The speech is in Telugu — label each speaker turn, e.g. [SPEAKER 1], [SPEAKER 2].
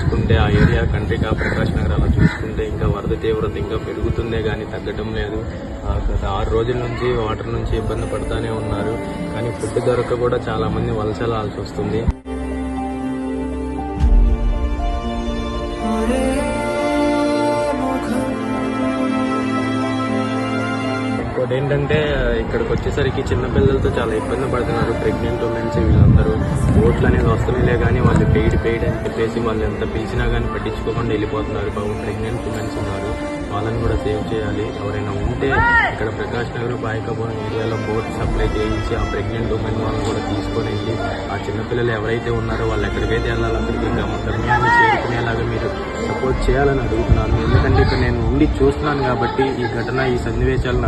[SPEAKER 1] చూసుకుంటే ఆ ఏరియా కంట్రికా ప్రకాష్ నగర్ అలా చూసుకుంటే ఇంకా వరద తీవ్రత ఇంకా పెరుగుతుందే కానీ తగ్గడం లేదు. గత 6 రోజుల నుంచి వాటర్ నుంచి ఇబ్బంది పడుతూనే ఉన్నారు. కానీ ఫుడ్ దొరక కూడా చాలా మంది వలసలాల్సి వస్తుంది. ఇంకోటి ఏంటంటే ఇక్కడికి వచ్చేసరికి చిన్నపిల్లలతో చాలా ఇబ్బంది పడుతున్నారు. ప్రెగ్నెంట్ ఉమెన్స్ వీళ్ళందరూ బోట్లు అనేది వస్తున్నాయిలే కానీ వాళ్ళు పెయిడ్ అని చెప్పేసి వాళ్ళు ఎంత పిలిచినా కానీ పట్టించుకోకుండా వెళ్ళిపోతున్నారు. పాపం ప్రెగ్నెంట్ ఉమెన్స్ ఉన్నారు, వాళ్ళని కూడా సేవ్ చేయాలి. ఎవరైనా ఉంటే ఇక్కడ ప్రకాష్ నగర్ బాయికాపురం ఏరియాలో బోట్ సప్లై చేయించి ఆ ప్రెగ్నెంట్ ఉమెన్ వాళ్ళని కూడా తీసుకొని వెళ్ళి ఆ చిన్నపిల్లలు ఎవరైతే ఉన్నారో వాళ్ళు ఎక్కడికైతే వెళ్ళాలో అక్కడికి గమ్యాన్ని చేరుకునేలాగా మీరు సపోర్ట్ చేయాలని అడుగుతున్నాను. ఎందుకంటే ఇక్కడ నేను ఉండి చూస్తున్నాను కాబట్టి ఈ ఘటన ఈ సన్నివేశాలు నాకు